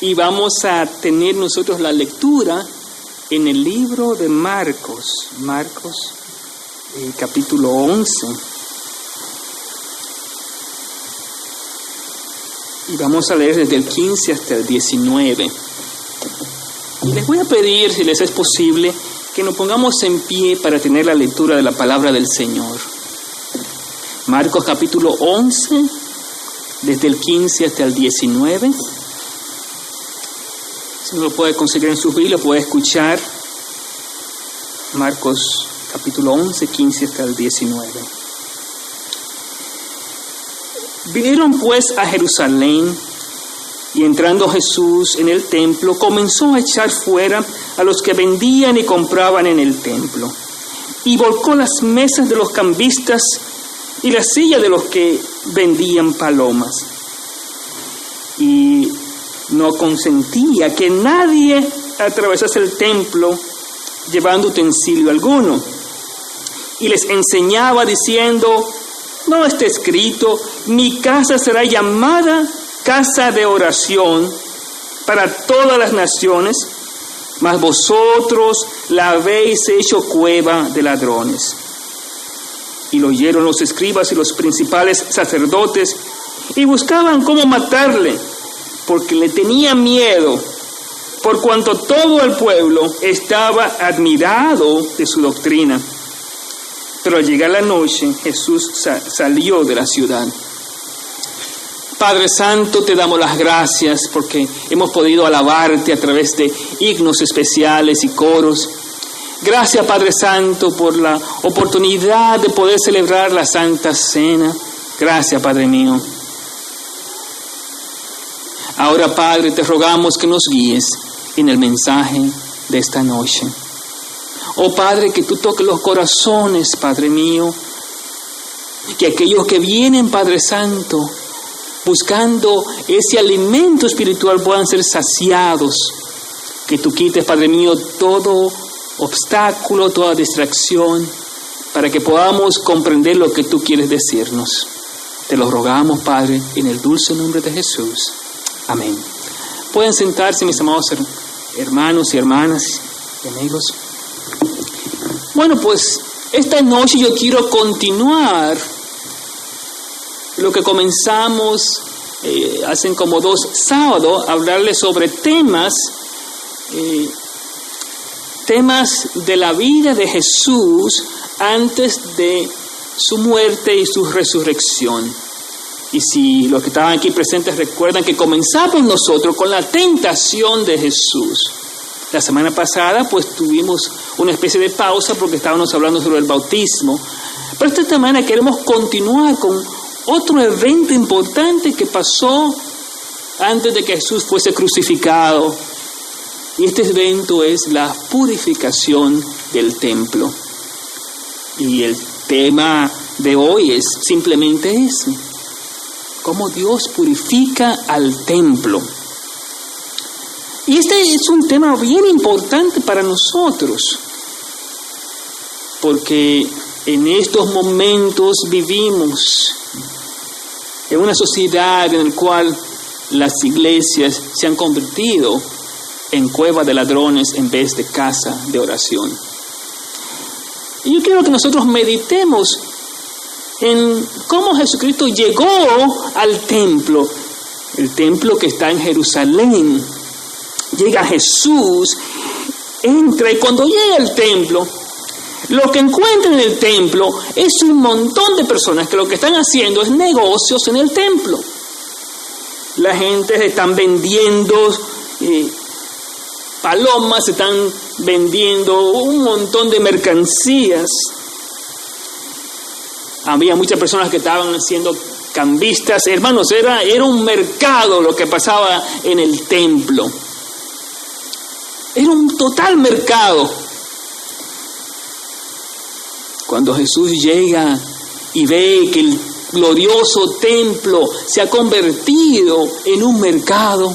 Y vamos a tener nosotros la lectura en el libro de Marcos, capítulo 11. Y vamos a leer desde el 15 hasta el 19. Y les voy a pedir, si les es posible, que nos pongamos en pie para tener la lectura de la palabra del Señor. Marcos capítulo 11, desde el 15 hasta el 19. Si no lo puede conseguir en sus Biblias, puede escuchar Marcos capítulo 11, 15 hasta el 19. Vinieron pues a Jerusalén, y entrando Jesús en el templo, comenzó a echar fuera a los que vendían y compraban en el templo, y volcó las mesas de los cambistas y las sillas de los que vendían palomas. Y no consentía que nadie atravesase el templo llevando utensilio alguno. Y les enseñaba diciendo: no está escrito, mi casa será llamada casa de oración para todas las naciones, mas vosotros la habéis hecho cueva de ladrones. Y lo oyeron los escribas y los principales sacerdotes, y buscaban cómo matarle, porque le tenían miedo, por cuanto todo el pueblo estaba admirado de su doctrina. Pero al llegar la noche, Jesús salió de la ciudad. Padre Santo, te damos las gracias porque hemos podido alabarte a través de himnos especiales y coros. Gracias, Padre Santo, por la oportunidad de poder celebrar la Santa Cena. Gracias, Padre mío. Ahora, Padre, te rogamos que nos guíes en el mensaje de esta noche. Oh, Padre, que tú toques los corazones, Padre mío. Que aquellos que vienen, Padre Santo, buscando ese alimento espiritual puedan ser saciados. Que tú quites, Padre mío, todo obstáculo, toda distracción, para que podamos comprender lo que tú quieres decirnos. Te lo rogamos, Padre, en el dulce nombre de Jesús. Amén. Pueden sentarse, mis amados hermanos y hermanas y amigos. Bueno, pues esta noche yo quiero continuar lo que comenzamos hace como 2 sábados, hablarles sobre temas de la vida de Jesús antes de su muerte y su resurrección. Y si los que estaban aquí presentes recuerdan que comenzamos nosotros con la tentación de Jesús. La semana pasada pues tuvimos una especie de pausa porque estábamos hablando sobre el bautismo. Pero esta semana queremos continuar con otro evento importante que pasó antes de que Jesús fuese crucificado. Y este evento es la purificación del templo. Y el tema de hoy es simplemente ese: cómo Dios purifica al templo. Y este es un tema bien importante para nosotros, porque en estos momentos vivimos en una sociedad en la cual las iglesias se han convertido en cueva de ladrones en vez de casa de oración. Y yo quiero que nosotros meditemos en cómo Jesucristo llegó al templo, el templo que está en Jerusalén. Llega Jesús, entra, y cuando llega al templo, lo que encuentra en el templo es un montón de personas que lo que están haciendo es negocios en el templo. La gente están vendiendo palomas, están vendiendo un montón de mercancías. Había muchas personas que estaban haciendo cambistas. Hermanos, era un mercado lo que pasaba en el templo. Era un total mercado. Cuando Jesús llega y ve que el glorioso templo se ha convertido en un mercado,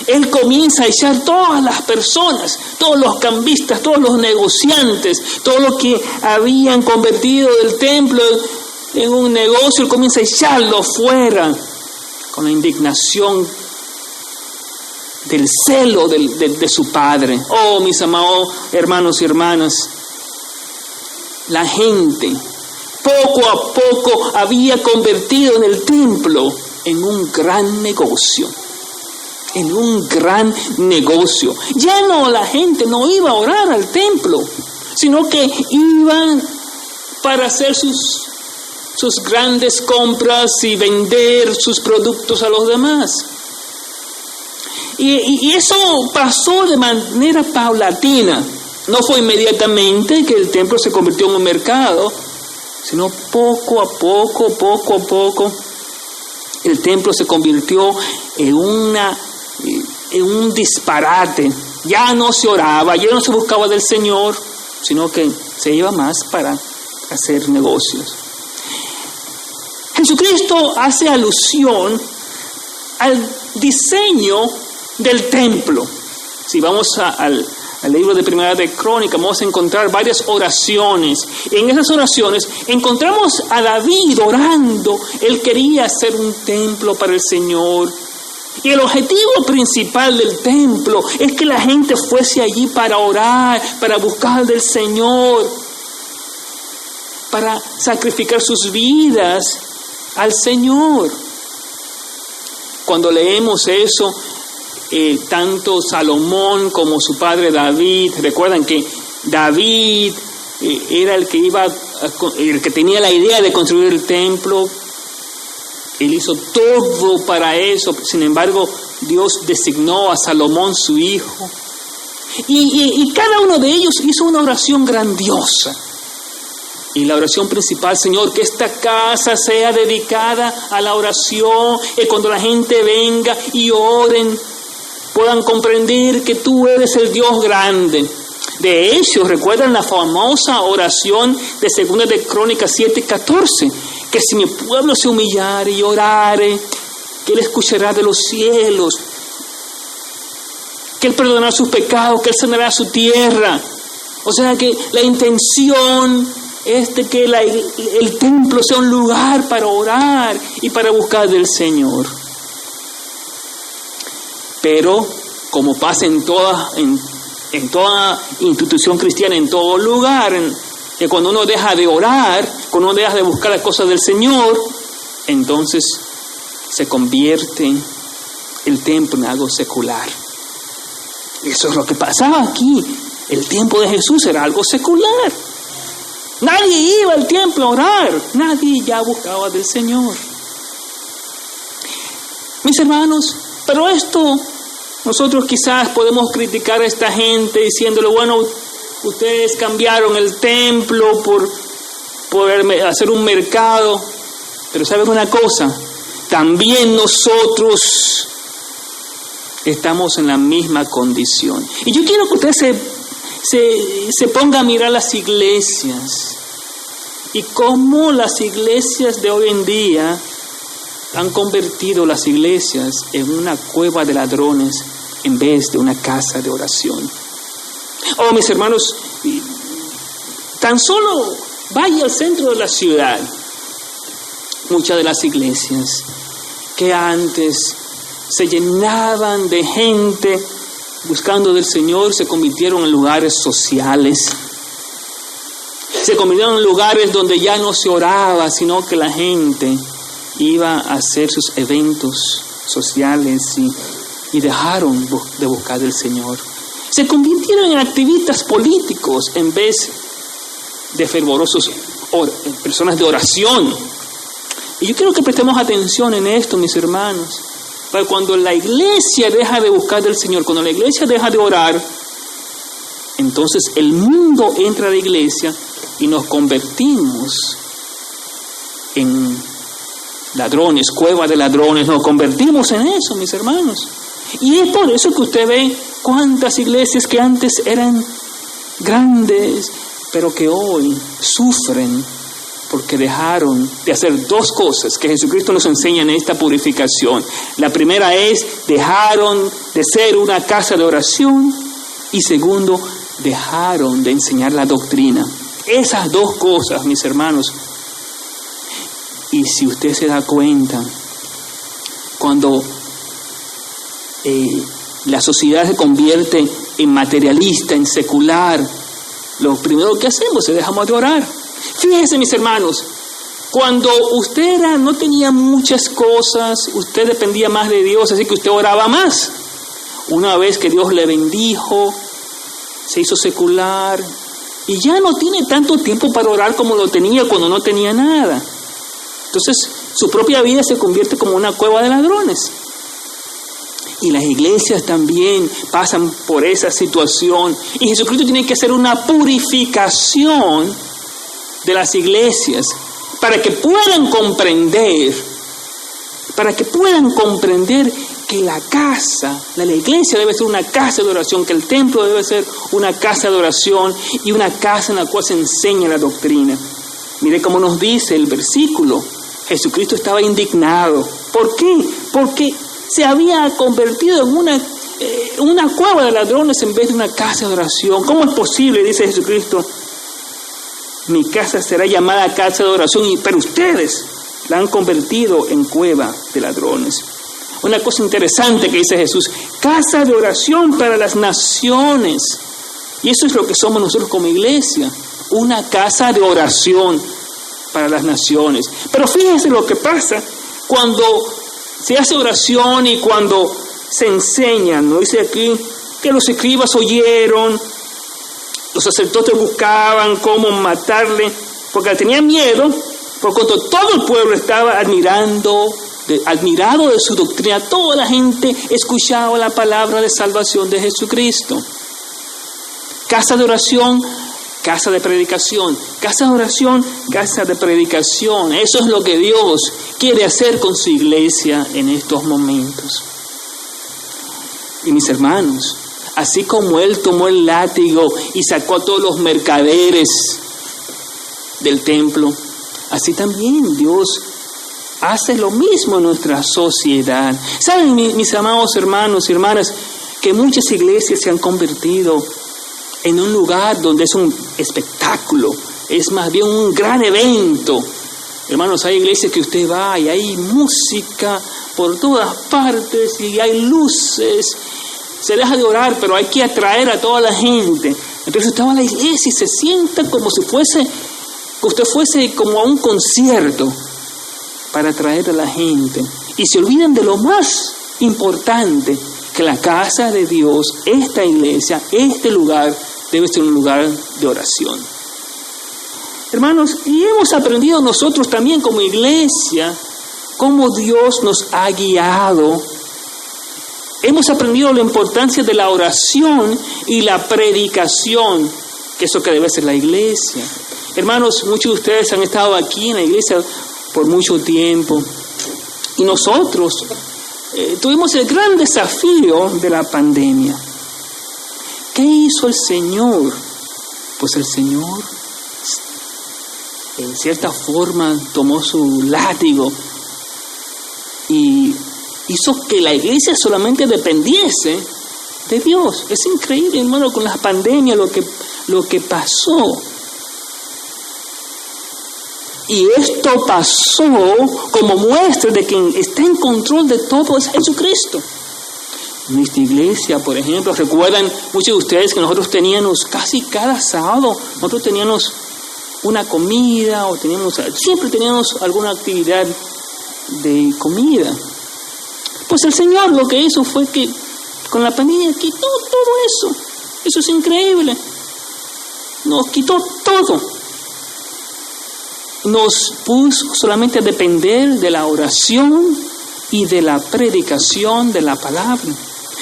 Él comienza a echar todas las personas, todos los cambistas, todos los negociantes, todos los que habían convertido el templo en un negocio. Él comienza a echarlos fuera con la indignación del celo de su Padre. Oh, mis amados hermanos y hermanas, la gente poco a poco había convertido en el templo en un gran negocio. En un gran negocio. Ya no, la gente no iba a orar al templo, sino que iban para hacer sus grandes compras y vender sus productos a los demás. Y eso pasó de manera paulatina. No fue inmediatamente que el templo se convirtió en un mercado, sino poco a poco, el templo se convirtió en un disparate. Ya no se oraba, ya no se buscaba del Señor, sino que se iba más para hacer negocios. Jesucristo hace alusión al diseño del templo. Si vamos al libro de Primera de Crónicas, vamos a encontrar varias oraciones. En esas oraciones encontramos a David orando. Él quería hacer un templo para el Señor. Y el objetivo principal del templo es que la gente fuese allí para orar, para buscar del Señor, para sacrificar sus vidas al Señor. Cuando leemos eso, tanto Salomón como su padre David, recuerdan que David era el que tenía la idea de construir el templo. Él hizo todo para eso. Sin embargo, Dios designó a Salomón, su hijo. Y cada uno de ellos hizo una oración grandiosa. Y la oración principal: Señor, que esta casa sea dedicada a la oración, que cuando la gente venga y oren, puedan comprender que tú eres el Dios grande. De hecho, recuerdan la famosa oración de 2 de Crónicas 7:14, que si mi pueblo se humillare y orare, que Él escuchará de los cielos, que Él perdonará sus pecados, que Él sanará su tierra. O sea que la intención es de que el templo sea un lugar para orar y para buscar del Señor. Pero, como pasa en toda institución cristiana, en todo lugar, que cuando uno deja de orar, cuando uno deja de buscar las cosas del Señor, entonces se convierte el templo en algo secular. Eso es lo que pasaba aquí. El tiempo de Jesús era algo secular. Nadie iba al templo a orar. Nadie ya buscaba del Señor. Mis hermanos, pero esto, nosotros quizás podemos criticar a esta gente diciéndole: bueno, ustedes cambiaron el templo por hacer un mercado. Pero ¿saben una cosa? También nosotros estamos en la misma condición. Y yo quiero que usted se ponga a mirar las iglesias y cómo las iglesias de hoy en día han convertido las iglesias en una cueva de ladrones en vez de una casa de oración. Oh, mis hermanos, tan solo vaya al centro de la ciudad. Muchas de las iglesias que antes se llenaban de gente buscando del Señor se convirtieron en lugares sociales. Se convirtieron en lugares donde ya no se oraba, sino que la gente iba a hacer sus eventos sociales y dejaron de buscar del Señor. Se convirtieron en activistas políticos en vez de fervorosos personas de oración. Y yo quiero que prestemos atención en esto, mis hermanos. Porque cuando la iglesia deja de buscar del Señor, cuando la iglesia deja de orar, entonces el mundo entra a la iglesia y nos convertimos en ladrones, cueva de ladrones. Nos convertimos en eso, mis hermanos. Y es por eso que usted ve cuántas iglesias que antes eran grandes, pero que hoy sufren porque dejaron de hacer dos cosas que Jesucristo nos enseña en esta purificación. La primera es: dejaron de ser una casa de oración, y segundo, dejaron de enseñar la doctrina. Esas dos cosas, mis hermanos. Y si usted se da cuenta, cuando la sociedad se convierte en materialista, en secular, lo primero que hacemos es dejamos de orar. Fíjense, mis hermanos, cuando usted no tenía muchas cosas, usted dependía más de Dios, así que usted oraba más. Una vez que Dios le bendijo, se hizo secular y ya no tiene tanto tiempo para orar como lo tenía cuando no tenía nada. Entonces, su propia vida se convierte como una cueva de ladrones. Y las iglesias también pasan por esa situación. Y Jesucristo tiene que hacer una purificación de las iglesias para que puedan comprender que la iglesia debe ser una casa de oración, que el templo debe ser una casa de oración y una casa en la cual se enseña la doctrina. Mire cómo nos dice el versículo. Jesucristo estaba indignado. ¿Por qué? Porque se había convertido en una cueva de ladrones en vez de una casa de oración. ¿Cómo es posible? Dice Jesucristo. Mi casa será llamada casa de oración, pero ustedes la han convertido en cueva de ladrones. Una cosa interesante que dice Jesús: casa de oración para las naciones. Y eso es lo que somos nosotros como iglesia, una casa de oración para las naciones. Pero fíjense lo que pasa cuando se hace oración y cuando se enseña, ¿no? Dice aquí que los escribas oyeron, los sacerdotes buscaban cómo matarle, porque tenían miedo, por cuanto todo el pueblo estaba admirado de su doctrina. Toda la gente escuchaba la palabra de salvación de Jesucristo. Casa de oración, casa de predicación. Casa de oración, casa de predicación. Eso es lo que Dios quiere hacer con su iglesia en estos momentos. Y mis hermanos, así como Él tomó el látigo y sacó a todos los mercaderes del templo, así también Dios hace lo mismo en nuestra sociedad. ¿Saben, mis amados hermanos y hermanas, que muchas iglesias se han convertido en un lugar donde es un espectáculo, es más bien un gran evento? Hermanos, hay iglesias que usted va y hay música por todas partes y hay luces. Se deja de orar, pero hay que atraer a toda la gente. Entonces usted va a la iglesia y se sienta como si usted fuese como a un concierto para atraer a la gente. Y se olvidan de lo más importante, que la casa de Dios, esta iglesia, este lugar, debe ser un lugar de oración. Hermanos, y hemos aprendido nosotros también como iglesia cómo Dios nos ha guiado. Hemos aprendido la importancia de la oración y la predicación, que es lo que debe ser la iglesia. Hermanos, muchos de ustedes han estado aquí en la iglesia por mucho tiempo. Y nosotros tuvimos el gran desafío de la pandemia. ¿Qué hizo el Señor? Pues el Señor, en cierta forma, tomó su látigo y hizo que la iglesia solamente dependiese de Dios. Es increíble, hermano, con la pandemia lo que pasó. Y esto pasó como muestra de que quien está en control de todo es Jesucristo. Nuestra iglesia, por ejemplo, recuerdan muchos de ustedes que nosotros teníamos casi cada sábado, nosotros teníamos una comida o siempre teníamos alguna actividad de comida. Pues el Señor lo que hizo fue que con la pandemia quitó todo eso. Eso es increíble. Nos quitó todo. Nos puso solamente a depender de la oración y de la predicación de la palabra.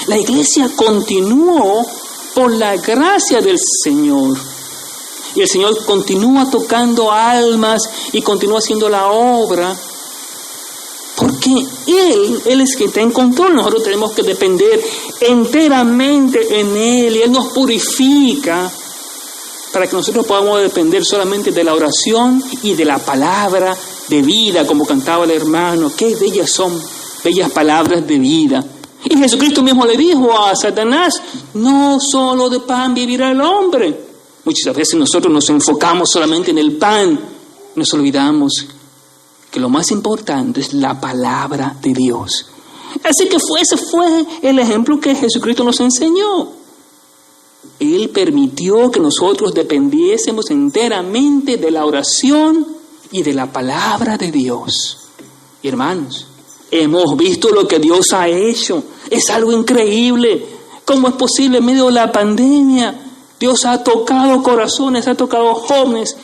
La iglesia continuó por la gracia del Señor. Y el Señor continúa tocando almas y continúa haciendo la obra. Porque Él es quien está en control. Nosotros tenemos que depender enteramente en Él. Y Él nos purifica para que nosotros podamos depender solamente de la oración y de la palabra de vida, como cantaba el hermano. Qué bellas son, bellas palabras de vida. Y Jesucristo mismo le dijo a Satanás: no solo de pan vivirá el hombre. Muchas veces nosotros nos enfocamos solamente en el pan. Nos olvidamos que lo más importante es la palabra de Dios. Así que ese fue el ejemplo que Jesucristo nos enseñó. Él permitió que nosotros dependiésemos enteramente de la oración y de la palabra de Dios. Y hermanos, hemos visto lo que Dios ha hecho. Es algo increíble. ¿Cómo es posible en medio de la pandemia? Dios ha tocado corazones, ha tocado jóvenes.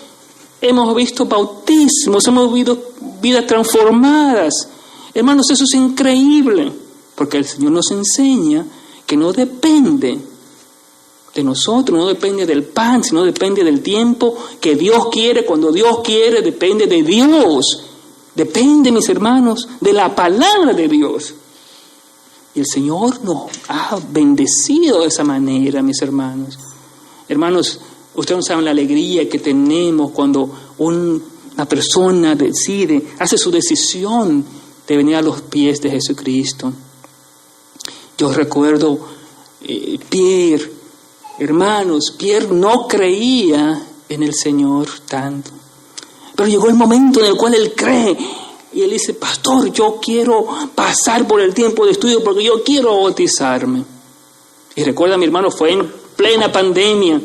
Hemos visto bautismos, hemos visto vidas transformadas. Hermanos, eso es increíble, porque el Señor nos enseña que no depende de nosotros, no depende del pan, sino depende del tiempo que Dios quiere, cuando Dios quiere, depende de Dios. Depende, mis hermanos, de la palabra de Dios. Y el Señor nos ha bendecido de esa manera, mis hermanos. Hermanos, ustedes no saben la alegría que tenemos cuando una persona hace su decisión de venir a los pies de Jesucristo. Yo recuerdo Pierre, hermanos, Pierre no creía en el Señor tanto. Pero llegó el momento en el cual él cree. Y él dice, pastor, yo quiero pasar por el tiempo de estudio porque yo quiero bautizarme. Y recuerda, mi hermano, fue en plena pandemia.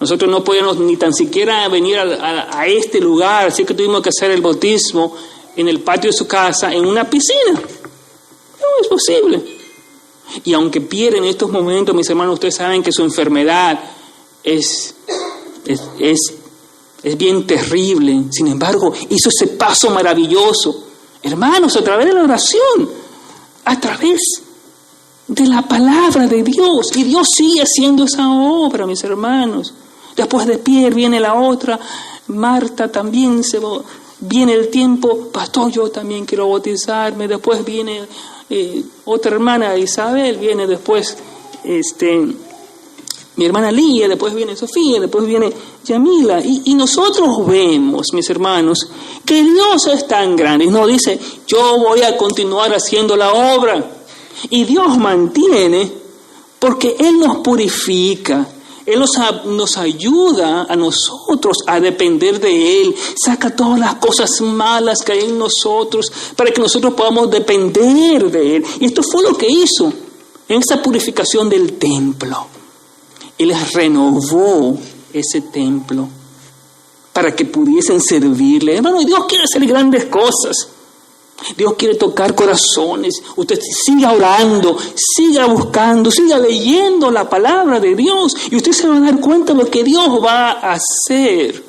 Nosotros no podíamos ni tan siquiera venir a este lugar, así que tuvimos que hacer el bautismo en el patio de su casa, en una piscina. No es posible. Y aunque Pierre en estos momentos, mis hermanos, ustedes saben que su enfermedad es bien terrible. Sin embargo, hizo ese paso maravilloso. Hermanos, a través de la oración, a través de la palabra de Dios. Y Dios sigue haciendo esa obra, mis hermanos. Después de Pierre viene la otra, Marta también viene el tiempo, pastor, yo también quiero bautizarme. Después viene otra hermana, Isabel, viene después mi hermana Lía, después viene Sofía, después viene Yamila. Y nosotros vemos, mis hermanos, que Dios es tan grande. Y nos dice, yo voy a continuar haciendo la obra. Y Dios mantiene porque Él nos purifica. Él nos ayuda a nosotros a depender de Él. Saca todas las cosas malas que hay en nosotros para que nosotros podamos depender de Él. Y esto fue lo que hizo en esa purificación del templo. Él renovó ese templo para que pudiesen servirle. Hermano, Dios quiere hacer grandes cosas. Dios quiere tocar corazones. Usted siga orando, siga buscando, siga leyendo la palabra de Dios y usted se va a dar cuenta de lo que Dios va a hacer.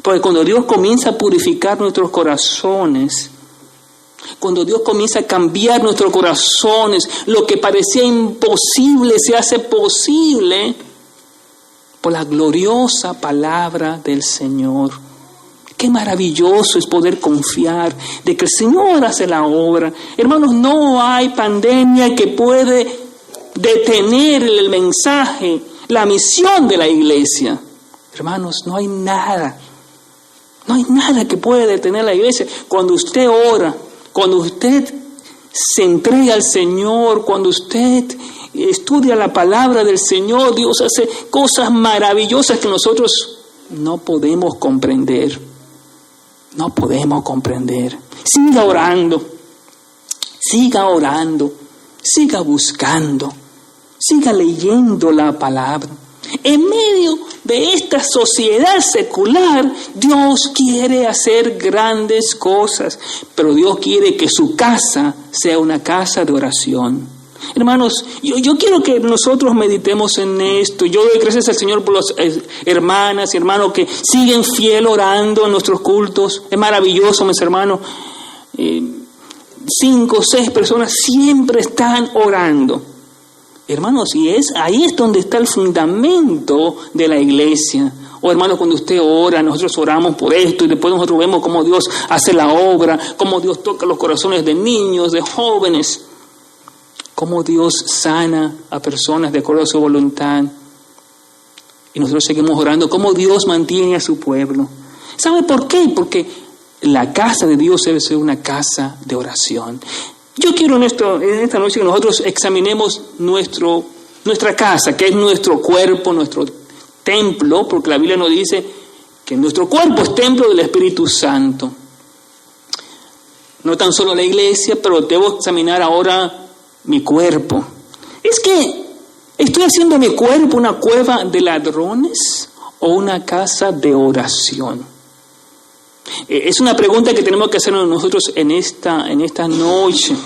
Porque cuando Dios comienza a purificar nuestros corazones, cuando Dios comienza a cambiar nuestros corazones, lo que parecía imposible se hace posible por la gloriosa palabra del Señor. Qué maravilloso es poder confiar de que el Señor hace la obra. Hermanos, no hay pandemia que puede detener el mensaje, la misión de la iglesia. Hermanos, no hay nada que puede detener la iglesia. Cuando usted ora, cuando usted se entrega al Señor, cuando usted estudia la palabra del Señor, Dios hace cosas maravillosas que nosotros no podemos comprender. No podemos comprender. Siga orando, siga buscando, siga leyendo la palabra. En medio de esta sociedad secular, Dios quiere hacer grandes cosas, pero Dios quiere que su casa sea una casa de oración. Hermanos, yo quiero que nosotros meditemos en esto. Yo doy gracias al Señor por las hermanas y hermanos que siguen fiel orando en nuestros cultos. Es maravilloso, mis hermanos. 5 o 6 personas siempre están orando. Hermanos, y ahí es donde está el fundamento de la iglesia. Hermanos, cuando usted ora, nosotros oramos por esto y después nosotros vemos cómo Dios hace la obra, cómo Dios toca los corazones de niños, de jóvenes. Cómo Dios sana a personas de acuerdo a su voluntad. Y nosotros seguimos orando. Cómo Dios mantiene a su pueblo. ¿Sabe por qué? Porque la casa de Dios debe ser una casa de oración. Yo quiero en esta noche que nosotros examinemos nuestra casa, que es nuestro cuerpo, nuestro templo, porque la Biblia nos dice que nuestro cuerpo es templo del Espíritu Santo. No tan solo la iglesia, pero debo examinar ahora mi cuerpo. Es que estoy haciendo mi cuerpo una cueva de ladrones o una casa de oración. Es una pregunta que tenemos que hacernos nosotros en esta noche.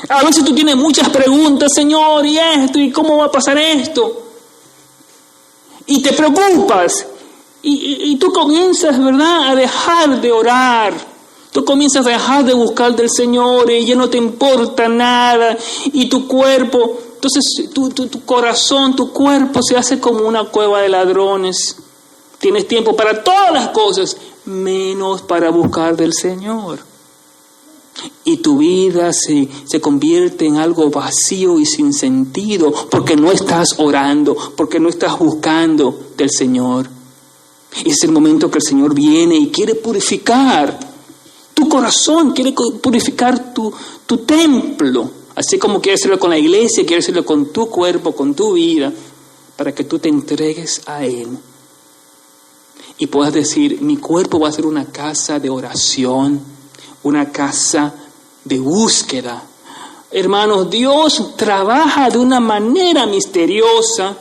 A veces tú tienes muchas preguntas, Señor, y esto, y cómo va a pasar esto. Y te preocupas. Y tú comienzas, ¿verdad?, a dejar de orar. Tú comienzas a dejar de buscar del Señor y ya no te importa nada. Y tu cuerpo, entonces tu corazón, tu cuerpo se hace como una cueva de ladrones. Tienes tiempo para todas las cosas, menos para buscar del Señor. Y tu vida se convierte en algo vacío y sin sentido, porque no estás orando, porque no estás buscando del Señor. Es el momento que el Señor viene y quiere purificar tu corazón, quiere purificar tu templo, así como quiere hacerlo con la iglesia, quiere hacerlo con tu cuerpo, con tu vida, para que tú te entregues a Él. Y puedas decir, mi cuerpo va a ser una casa de oración, una casa de búsqueda. Hermanos, Dios trabaja de una manera misteriosa.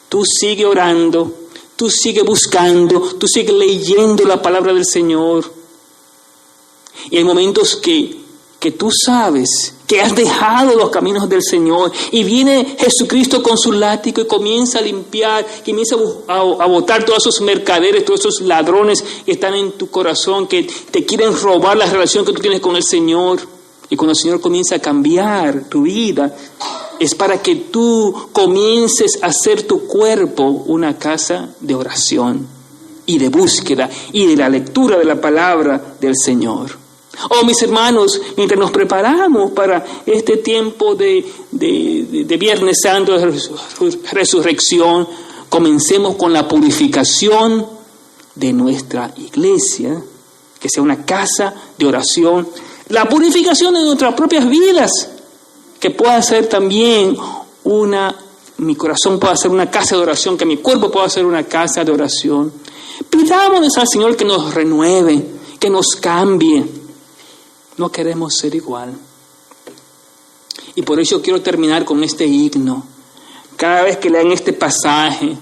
Tú sigue orando, tú sigue buscando, tú sigue leyendo la palabra del Señor. Y hay momentos que tú sabes que has dejado los caminos del Señor y viene Jesucristo con su látigo y comienza a limpiar, comienza a botar todos esos mercaderes, todos esos ladrones que están en tu corazón, que te quieren robar la relación que tú tienes con el Señor. Y cuando el Señor comienza a cambiar tu vida, es para que tú comiences a hacer tu cuerpo una casa de oración y de búsqueda y de la lectura de la palabra del Señor. Oh, mis hermanos, mientras nos preparamos para este tiempo de Viernes Santo, de resurrección, comencemos con la purificación de nuestra iglesia, que sea una casa de oración, la purificación de nuestras propias vidas, que pueda ser también mi corazón pueda ser una casa de oración, que mi cuerpo pueda ser una casa de oración. Pidámonos al Señor que nos renueve, que nos cambie. No queremos ser igual. Y por eso quiero terminar con este himno. Cada vez que lean este pasaje,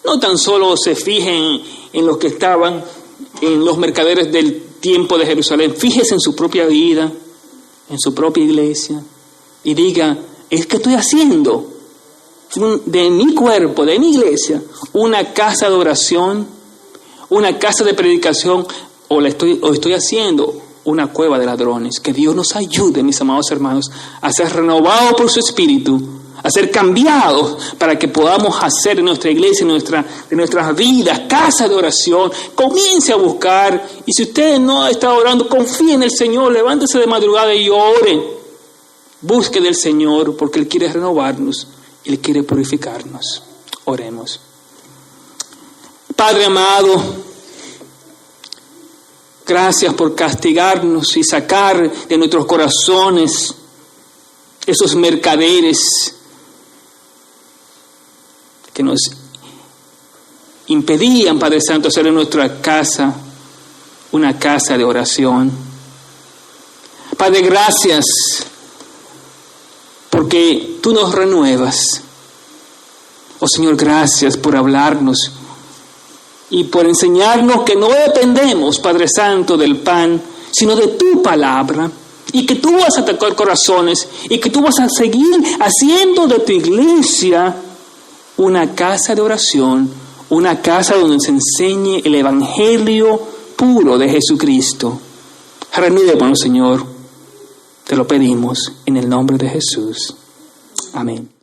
no tan solo se fijen en los que estaban en los mercaderes del tiempo de Jerusalén, fíjese en su propia vida, en su propia iglesia, y diga, es que estoy haciendo de mi cuerpo, de mi iglesia, una casa de oración, una casa de predicación, o estoy haciendo una cueva de ladrones. Que Dios nos ayude, mis amados hermanos, a ser renovados por su Espíritu, a ser cambiados para que podamos hacer en nuestra iglesia, en nuestras vidas, casa de oración. Comience a buscar, y si usted no está orando, confíe en el Señor, levántese de madrugada y ore. Busque del Señor, porque Él quiere renovarnos, Él quiere purificarnos. Oremos. Padre amado, gracias por castigarnos y sacar de nuestros corazones esos mercaderes que nos impedían, Padre Santo, hacer en nuestra casa una casa de oración. Padre, gracias porque tú nos renuevas. Oh Señor, gracias por hablarnos y por enseñarnos que no dependemos, Padre Santo, del pan, sino de tu palabra, y que tú vas a tocar corazones, y que tú vas a seguir haciendo de tu iglesia una casa de oración, una casa donde se enseñe el evangelio puro de Jesucristo. Renuévanos, Señor, te lo pedimos en el nombre de Jesús. Amén.